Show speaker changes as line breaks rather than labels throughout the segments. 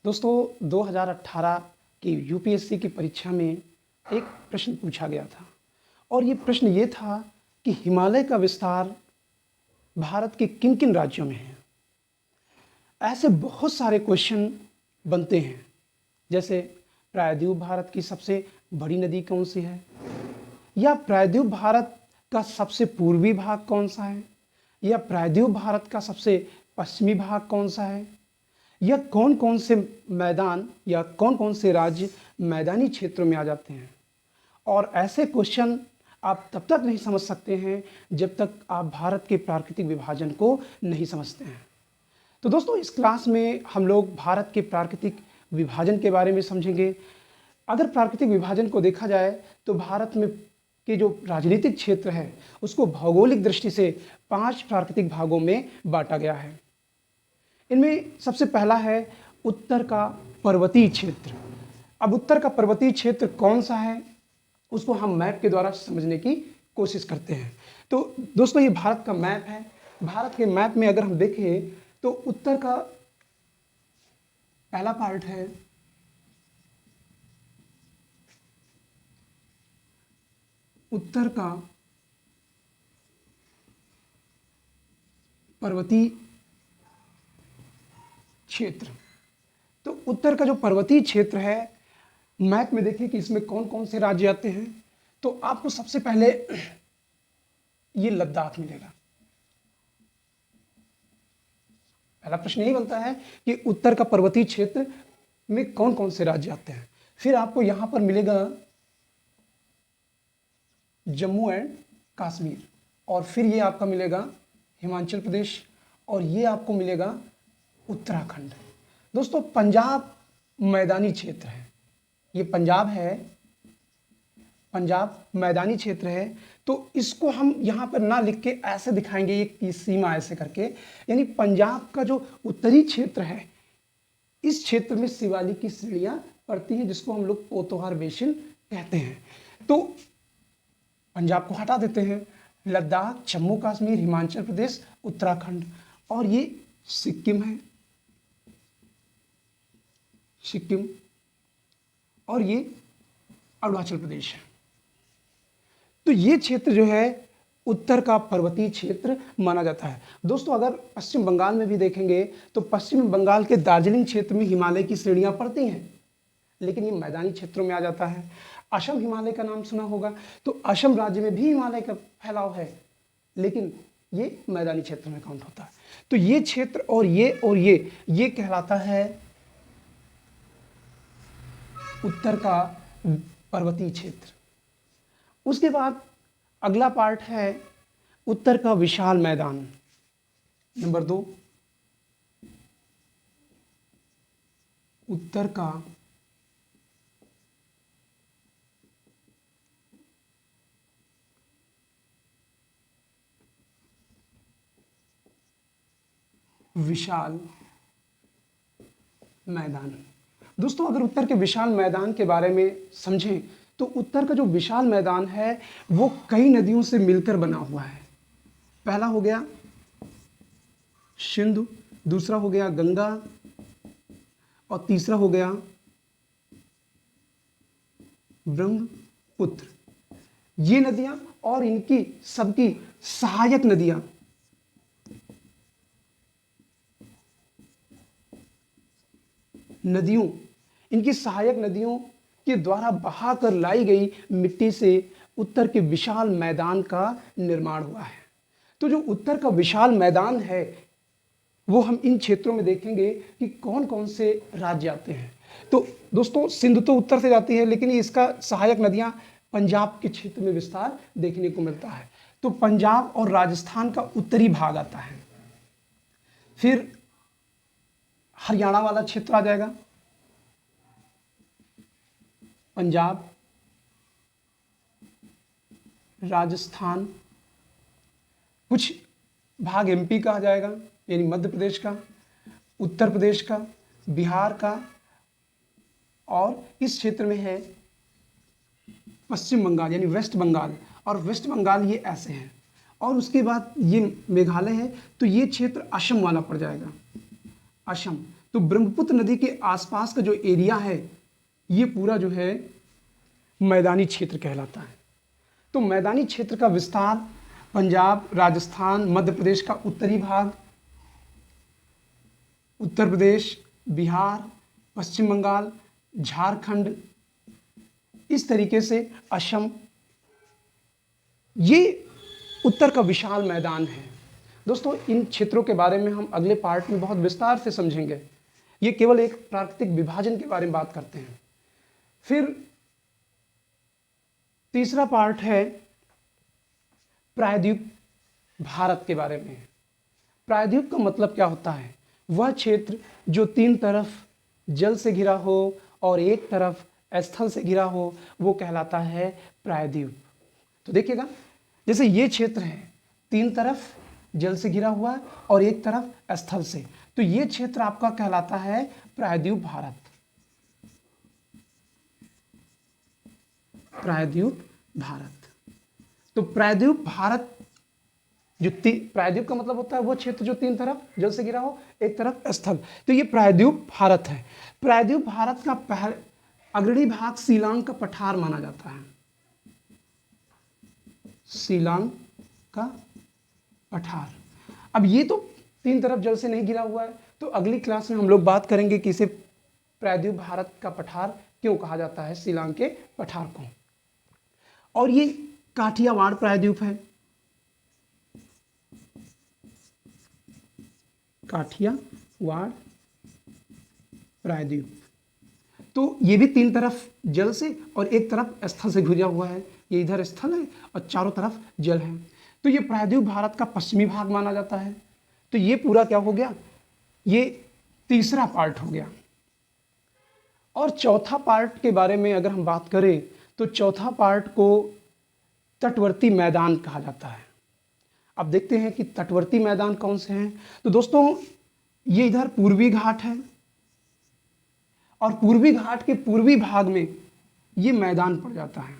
दोस्तों 2018 की यूपीएससी की परीक्षा में एक प्रश्न पूछा गया था और ये प्रश्न ये था कि हिमालय का विस्तार भारत के किन-किन राज्यों में है। ऐसे बहुत सारे क्वेश्चन बनते हैं, जैसे प्रायद्वीप भारत की सबसे बड़ी नदी कौन सी है, या प्रायद्वीप भारत का सबसे पूर्वी भाग कौन सा है, या प्रायद्वीप भारत का सबसे पश्चिमी भाग कौन सा है, या कौन कौन से मैदान या कौन कौन से राज्य मैदानी क्षेत्रों में आ जाते हैं। और ऐसे क्वेश्चन आप तब तक नहीं समझ सकते हैं जब तक आप भारत के प्राकृतिक विभाजन को नहीं समझते हैं। तो दोस्तों इस क्लास में हम लोग भारत के प्राकृतिक विभाजन के बारे में समझेंगे। अगर प्राकृतिक विभाजन को देखा जाए तो भारत में के जो राजनीतिक क्षेत्र है उसको भौगोलिक दृष्टि से 5 प्राकृतिक भागों में बांटा गया है। इनमें सबसे पहला है उत्तर का पर्वतीय क्षेत्र। अब उत्तर का पर्वतीय क्षेत्र कौन सा है उसको हम मैप के द्वारा समझने की कोशिश करते हैं। तो दोस्तों ये भारत का मैप है। भारत के मैप में अगर हम देखें तो उत्तर का पहला पार्ट है उत्तर का पर्वतीय क्षेत्र। तो उत्तर का जो पर्वतीय क्षेत्र है, मैप में देखिए कि इसमें कौन कौन से राज्य आते हैं। तो आपको सबसे पहले ये लद्दाख मिलेगा। पहला प्रश्न यही बनता है कि उत्तर का पर्वतीय क्षेत्र में कौन कौन से राज्य आते हैं। फिर आपको यहां पर मिलेगा जम्मू एंड कश्मीर, और फिर ये आपका मिलेगा हिमाचल प्रदेश, और ये आपको मिलेगा उत्तराखंड। दोस्तों पंजाब मैदानी क्षेत्र है, ये पंजाब है, पंजाब मैदानी क्षेत्र है। तो इसको हम यहाँ पर ना लिख के ऐसे दिखाएंगे, ये सीमा ऐसे करके, यानी पंजाब का जो उत्तरी क्षेत्र है इस क्षेत्र में शिवालिक की श्रेणियां पड़ती हैं, जिसको हम लोग पोतोहार बेसिन कहते हैं। तो पंजाब को हटा देते हैं, लद्दाख, जम्मू कश्मीर, हिमाचल प्रदेश, उत्तराखंड, और ये सिक्किम है, सिक्किम, और ये अरुणाचल प्रदेश है। तो ये क्षेत्र जो है उत्तर का पर्वतीय क्षेत्र माना जाता है। दोस्तों अगर पश्चिम बंगाल में भी देखेंगे तो पश्चिम बंगाल के दार्जिलिंग क्षेत्र में हिमालय की श्रेणियां पड़ती हैं, लेकिन ये मैदानी क्षेत्रों में आ जाता है। असम हिमालय का नाम सुना होगा, तो असम राज्य में भी हिमालय का फैलाव है, लेकिन ये मैदानी क्षेत्र में काउंट होता है। तो ये क्षेत्र और ये कहलाता है उत्तर का पर्वतीय क्षेत्र। उसके बाद अगला पार्ट है उत्तर का विशाल मैदान। नंबर 2, उत्तर का विशाल मैदान। दोस्तों अगर उत्तर के विशाल मैदान के बारे में समझें तो उत्तर का जो विशाल मैदान है वो कई नदियों से मिलकर बना हुआ है। पहला हो गया सिंधु, दूसरा हो गया गंगा, और तीसरा हो गया ब्रह्मपुत्र। ये नदियां और इनकी सबकी सहायक नदियां इनकी सहायक नदियों के द्वारा बहाकर लाई गई मिट्टी से उत्तर के विशाल मैदान का निर्माण हुआ है। तो जो उत्तर का विशाल मैदान है वो हम इन क्षेत्रों में देखेंगे कि कौन कौन से राज्य आते हैं। तो दोस्तों सिंधु तो उत्तर से जाती है, लेकिन इसका सहायक नदियां पंजाब के क्षेत्र में विस्तार देखने को मिलता है। तो पंजाब और राजस्थान का उत्तरी भाग आता है। फिर हरियाणा वाला क्षेत्र आ जाएगा, पंजाब, राजस्थान, कुछ भाग एमपी का आ जाएगा यानी मध्य प्रदेश का, उत्तर प्रदेश का, बिहार का, और इस क्षेत्र में है पश्चिम बंगाल यानी वेस्ट बंगाल, और वेस्ट बंगाल ये ऐसे हैं। और उसके बाद ये मेघालय है, तो ये क्षेत्र असम वाला पड़ जाएगा, असम। तो ब्रह्मपुत्र नदी के आसपास का जो एरिया है ये पूरा जो है मैदानी क्षेत्र कहलाता है। तो मैदानी क्षेत्र का विस्तार पंजाब, राजस्थान, मध्य प्रदेश का उत्तरी भाग, उत्तर प्रदेश, बिहार, पश्चिम बंगाल, झारखंड, इस तरीके से असम, ये उत्तर का विशाल मैदान है। दोस्तों, इन क्षेत्रों के बारे में हम अगले पार्ट में बहुत विस्तार से समझेंगे। ये केवल एक प्राकृतिक विभाजन के बारे में बात करते हैं। फिर तीसरा पार्ट है प्रायद्वीप भारत के बारे में। प्रायद्वीप का मतलब क्या होता है? वह क्षेत्र जो तीन तरफ जल से घिरा हो और एक तरफ स्थल से घिरा हो, वो कहलाता है प्रायद्वीप। तो देखिएगा, जैसे ये क्षेत्र है, तीन तरफ जल से घिरा हुआ है और एक तरफ स्थल से, तो ये क्षेत्र आपका कहलाता है प्रायद्वीप भारत। प्रायद्वीप भारत। तो प्रायद्वीप भारत जो प्रायद्वीप का मतलब होता है वो क्षेत्र जो तीन तरफ जल से घिरा हो, एक तरफ स्थल, तो ये प्रायद्वीप भारत है। प्रायद्वीप भारत का अग्रणी भाग शिलांग का पठार माना जाता है। शिलांग का पठार। अब ये तो तीन तरफ जल से नहीं घिरा हुआ है, तो अगली क्लास में हम लोग बात करेंगे कि इसे प्रायद्वीप भारत का पठार क्यों कहा जाता है, शिलांग के पठार को। और ये काठियावाड़ प्रायद्वीप है। काठियावाड़ प्रायद्वीप, तो ये भी तीन तरफ जल से और एक तरफ स्थल से घिरा हुआ है। ये इधर स्थल है और चारों तरफ जल है। तो ये प्रायद्वीप भारत का पश्चिमी भाग माना जाता है। तो ये पूरा क्या हो गया? ये तीसरा पार्ट हो गया। और चौथा पार्ट के बारे में अगर हम बात करें तो चौथा पार्ट को तटवर्ती मैदान कहा जाता है। अब देखते हैं कि तटवर्ती मैदान कौन से हैं। तो दोस्तों, ये इधर पूर्वी घाट है और पूर्वी घाट के पूर्वी भाग में ये मैदान पड़ जाता है।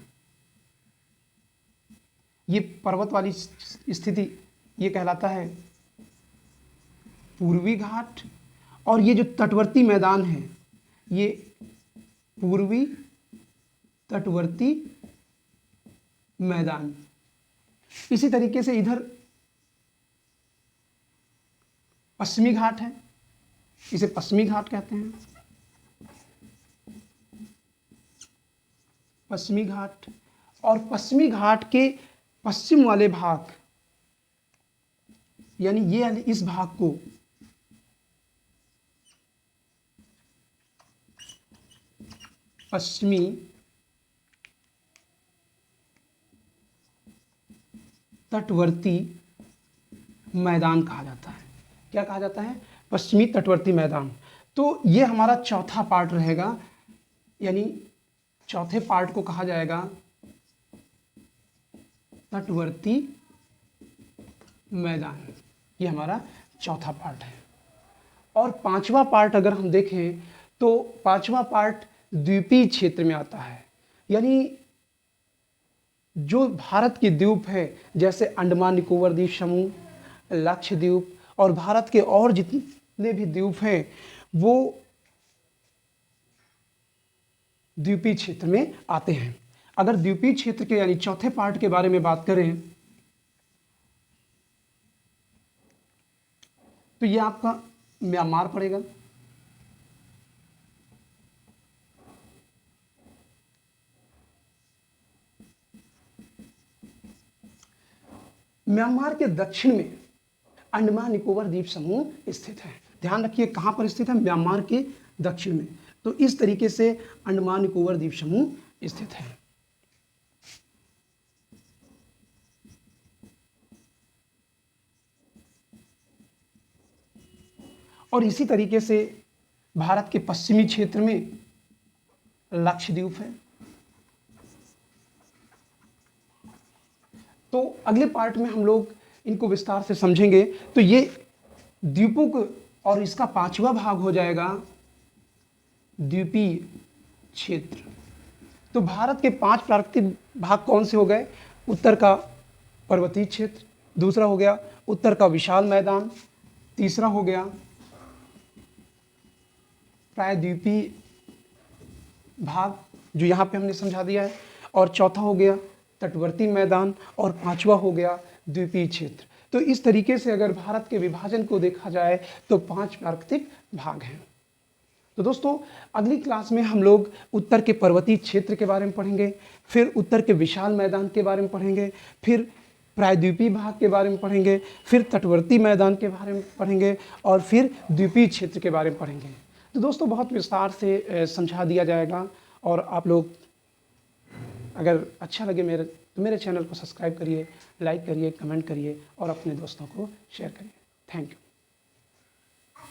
ये पर्वत वाली स्थिति ये कहलाता है पूर्वी घाट। और ये जो तटवर्ती मैदान है ये पूर्वी तटवर्ती मैदान। इसी तरीके से इधर पश्चिमी घाट है, इसे पश्चिमी घाट कहते हैं। पश्चिमी घाट, और पश्चिमी घाट के पश्चिम वाले भाग यानी ये इस भाग को पश्चिमी तटवर्ती मैदान कहा जाता है। क्या कहा जाता है? पश्चिमी तटवर्ती मैदान। तो ये हमारा चौथा पार्ट रहेगा, यानी चौथे पार्ट को कहा जाएगा तटवर्ती मैदान। ये हमारा चौथा पार्ट है। और पांचवा पार्ट अगर हम देखें तो पांचवा पार्ट द्वीपीय क्षेत्र में आता है। यानी जो भारत के द्वीप है, जैसे अंडमान निकोबार द्वीप समूह, लक्षद्वीप और भारत के और जितने भी द्वीप हैं वो द्वीपीय क्षेत्र में आते हैं। अगर द्वीपीय क्षेत्र के यानी चौथे पार्ट के बारे में बात करें तो ये आपका म्यांमार पड़ेगा। म्यांमार के दक्षिण में अंडमान निकोबार द्वीप समूह स्थित है। ध्यान रखिए कहां पर स्थित है? म्यांमार के दक्षिण में। तो इस तरीके से अंडमान निकोबार द्वीप समूह स्थित है। और इसी तरीके से भारत के पश्चिमी क्षेत्र में लक्षद्वीप है। तो अगले पार्ट में हम लोग इनको विस्तार से समझेंगे। तो ये द्वीपों को, और इसका पांचवा भाग हो जाएगा द्वीपीय क्षेत्र। तो भारत के 5 प्राकृतिक भाग कौन से हो गए? उत्तर का पर्वतीय क्षेत्र, दूसरा हो गया उत्तर का विशाल मैदान, तीसरा हो गया प्रायद्वीपीय भाग जो यहाँ पे हमने समझा दिया है, और चौथा हो गया तटवर्ती मैदान, और पांचवा हो गया द्वीपीय क्षेत्र। तो इस तरीके से अगर भारत के विभाजन को देखा जाए तो 5 प्राकृतिक भाग हैं। तो दोस्तों अगली क्लास में हम लोग उत्तर के पर्वतीय क्षेत्र के बारे में पढ़ेंगे, फिर उत्तर के विशाल मैदान के बारे में पढ़ेंगे, फिर प्रायद्वीपीय भाग के बारे में पढ़ेंगे, फिर तटवर्ती मैदान के बारे में पढ़ेंगे, और फिर द्वीपीय क्षेत्र के बारे में पढ़ेंगे। तो दोस्तों बहुत विस्तार से समझा दिया जाएगा, और आप लोग अगर अच्छा लगे मेरे चैनल को सब्सक्राइब करिए, लाइक करिए, कमेंट करिए और अपने दोस्तों को शेयर करिए। Thank you.